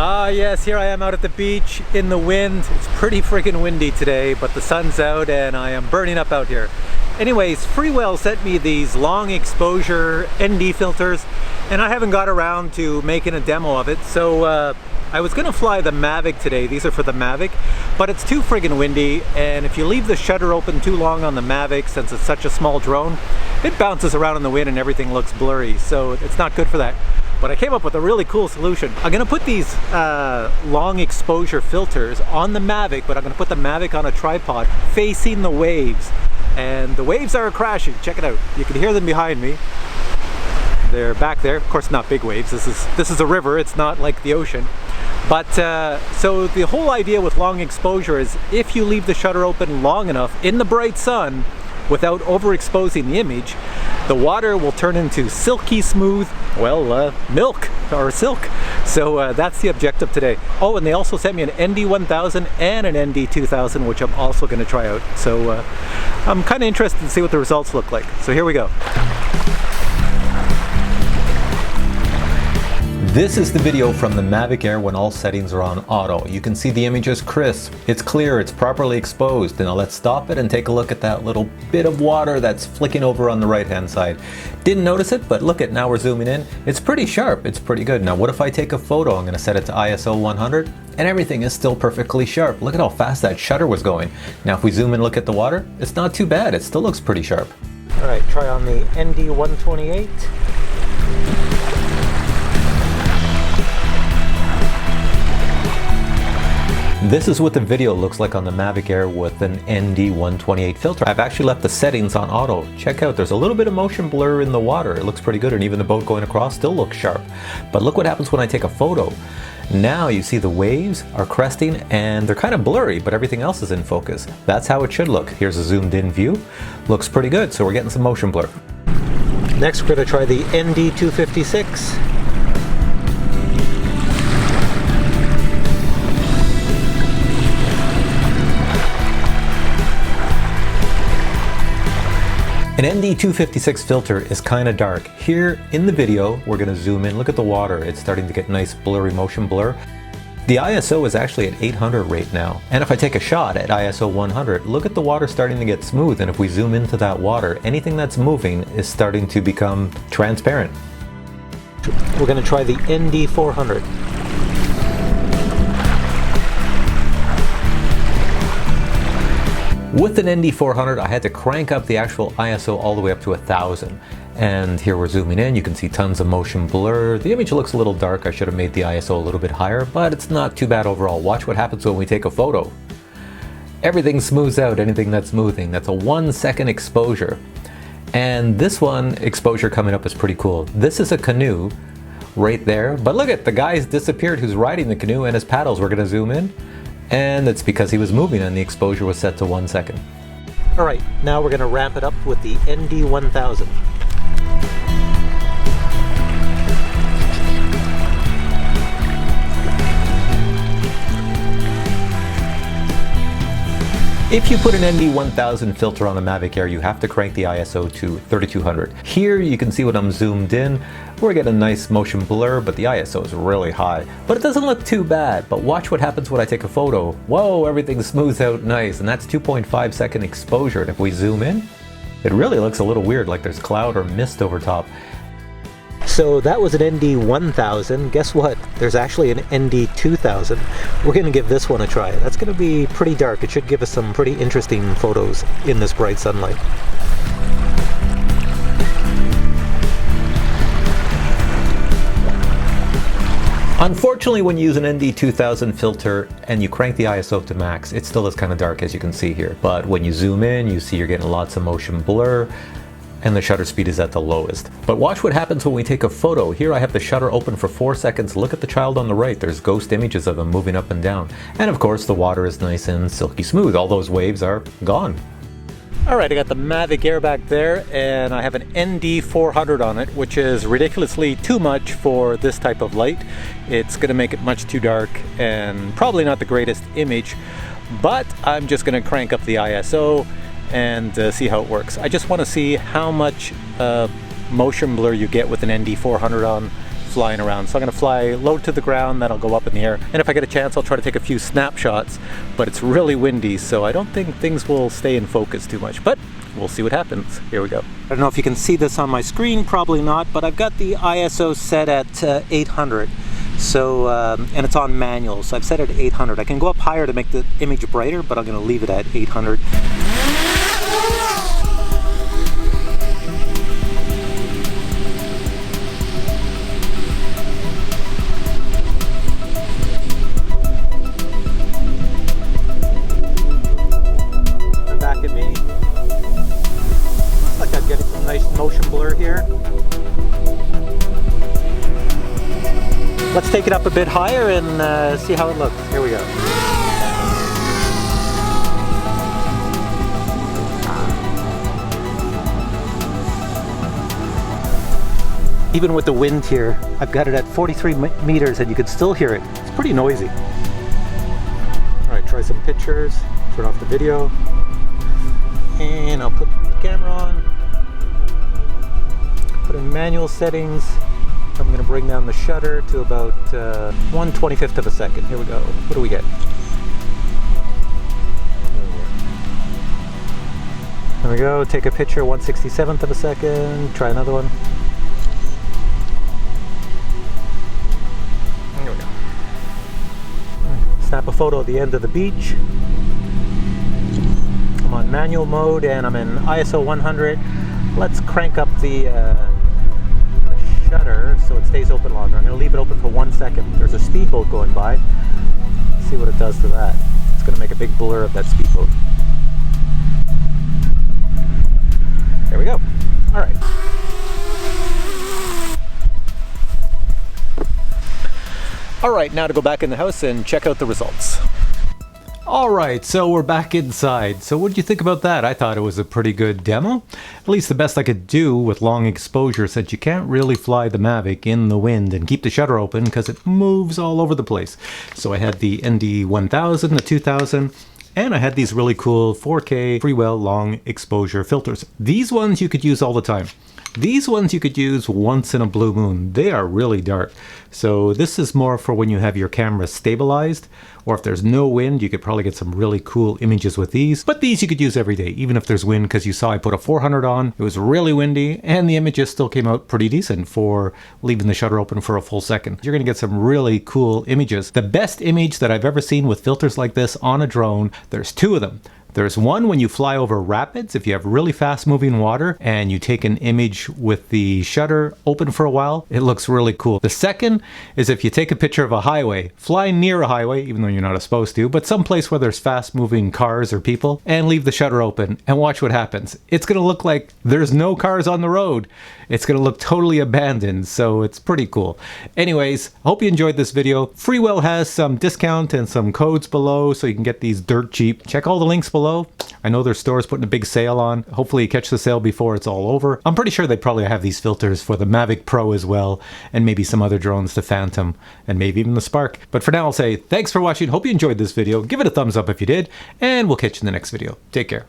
Ah yes, here I am out at the beach in the wind. It's pretty freaking windy today, but the sun's out and I am burning up out here. Anyways, Freewell sent me these long exposure ND filters and I haven't got around to making a demo of it. So I was gonna fly the Mavic today. These are for the Mavic, but it's too friggin' windy, and if you leave the shutter open too long on the Mavic, since it's such a small drone, it bounces around in the wind and everything looks blurry, so it's not good for that. But I came up with a really cool solution. I'm gonna put these long exposure filters on the Mavic, but I'm gonna put the Mavic on a tripod facing the waves. And the waves are crashing. Check it out. You can hear them behind me. They're back there. Of course, not big waves. This is a river. It's not like the ocean. But so the whole idea with long exposure is if you leave the shutter open long enough in the bright sun without overexposing the image, the water will turn into silky smooth, well, milk or silk. So that's the objective today. Oh, and they also sent me an ND1000 and an ND2000, which I'm also going to try out. So I'm kind of interested to see what the results look like. So here we go. This is the video from the Mavic Air when all settings are on auto. You can see the image is crisp, it's clear, it's properly exposed. Now let's stop it and take a look at that little bit of water that's flicking over on the right hand side. Didn't notice it, but look at, now we're zooming in. It's pretty sharp, it's pretty good. Now what if I take a photo? I'm going to set it to ISO 100 and everything is still perfectly sharp. Look at how fast that shutter was going. Now if we zoom and look at the water, it's not too bad, it still looks pretty sharp. Alright, try on the ND128. This is what the video looks like on the Mavic Air with an ND128 filter. I've actually left the settings on auto. Check out, there's a little bit of motion blur in the water. It looks pretty good, and even the boat going across still looks sharp. But look what happens when I take a photo. Now you see the waves are cresting and they're kind of blurry, but everything else is in focus. That's how it should look. Here's a zoomed in view. Looks pretty good, so we're getting some motion blur. Next we're going to try the ND256. An ND256 filter is kind of dark. Here in the video, we're going to zoom in. Look at the water. It's starting to get nice blurry motion blur. The ISO is actually at 800 right now. And if I take a shot at ISO 100, look at the water starting to get smooth. And if we zoom into that water, anything that's moving is starting to become transparent. We're going to try the ND400. With an ND400, I had to crank up the actual ISO all the way up to 1000. And here we're zooming in, you can see tons of motion blur. The image looks a little dark. I should have made the ISO a little bit higher, but it's not too bad overall. Watch what happens when we take a photo. Everything smooths out, anything that's moving. That's a 1 second exposure. And this one, exposure coming up, is pretty cool. This is a canoe right there, but look at, the guy's disappeared who's riding the canoe and his paddles. We're gonna zoom in. And it's because he was moving and the exposure was set to 1 second. Alright, now we're going to ramp it up with the ND1000. If you put an ND1000 filter on a Mavic Air, you have to crank the ISO to 3200. Here you can see when I'm zoomed in, we're getting a nice motion blur, but the ISO is really high. But it doesn't look too bad. But watch what happens when I take a photo. Whoa, everything smooths out nice, and that's 2.5 second exposure. And if we zoom in, it really looks a little weird, like there's cloud or mist over top. So that was an ND1000. Guess what? There's actually an ND2000. We're going to give this one a try. That's going to be pretty dark. It should give us some pretty interesting photos in this bright sunlight. Unfortunately, when you use an ND2000 filter and you crank the ISO to max, it still is kind of dark, as you can see here. But when you zoom in, you see you're getting lots of motion blur, and the shutter speed is at the lowest. But watch what happens when we take a photo. Here I have the shutter open for 4 seconds. Look at the child on the right. There's ghost images of him moving up and down. And of course the water is nice and silky smooth. All those waves are gone. Alright, I got the Mavic Air back there and I have an ND400 on it, which is ridiculously too much for this type of light. It's going to make it much too dark and probably not the greatest image, but I'm just going to crank up the ISO and see how it works. I just want to see how much motion blur you get with an ND400 on flying around. So I'm gonna fly low to the ground, then I'll go up in the air. And if I get a chance, I'll try to take a few snapshots, but it's really windy, so I don't think things will stay in focus too much, but we'll see what happens. Here we go. I don't know if you can see this on my screen, probably not, but I've got the ISO set at 800. So, and it's on manual, so I've set it at 800. I can go up higher to make the image brighter, but I'm gonna leave it at 800. Back at me. Looks like I'm getting some nice motion blur here. Let's take it up a bit higher and see how it looks. Here we go. Even with the wind here, I've got it at 43 meters and you can still hear it. It's pretty noisy. All right, try some pictures, turn off the video, and I'll put the camera on, put in manual settings. I'm going to bring down the shutter to about 1/25th of a second. Here we go. What do we get? There we go. Take a picture, 1/67th of a second. Try another one. Here we go. Snap a photo of the end of the beach. I'm on manual mode and I'm in ISO 100. Let's crank up the shutter so it stays open longer. I'm going to leave it open for 1 second. There's a speedboat going by. Let's see what it does to that. It's going to make a big blur of that speedboat. There we go. All right. All right, now to go back in the house and check out the results. Alright, so we're back inside. So what did you think about that? I thought it was a pretty good demo. At least the best I could do with long exposure, since you can't really fly the Mavic in the wind and keep the shutter open because it moves all over the place. So I had the ND1000, the 2000, and I had these really cool 4K freewell long exposure filters. These ones you could use all the time. These ones you could use once in a blue moon. They are really dark. So this is more for when you have your camera stabilized, or if there's no wind, you could probably get some really cool images with these. But these you could use every day, even if there's wind, because you saw I put a 400 on. It was really windy, and the images still came out pretty decent for leaving the shutter open for a full second. You're gonna get some really cool images. The best image that I've ever seen with filters like this on a drone, there's two of them. There's one when you fly over rapids, if you have really fast moving water and you take an image with the shutter open for a while, it looks really cool. The second is if you take a picture of a highway, fly near a highway, even though you're not supposed to, but someplace where there's fast moving cars or people, and leave the shutter open and watch what happens. It's gonna look like there's no cars on the road. It's gonna look totally abandoned, so it's pretty cool. Anyways, I hope you enjoyed this video. Freewell has some discount and some codes below, so you can get these dirt cheap. Check all the links below. I know their store is putting a big sale on. Hopefully you catch the sale before it's all over. I'm pretty sure they probably have these filters for the Mavic Pro as well, and maybe some other drones, the Phantom, and maybe even the Spark. But for now, I'll say thanks for watching. Hope you enjoyed this video. Give it a thumbs up if you did, and we'll catch you in the next video. Take care.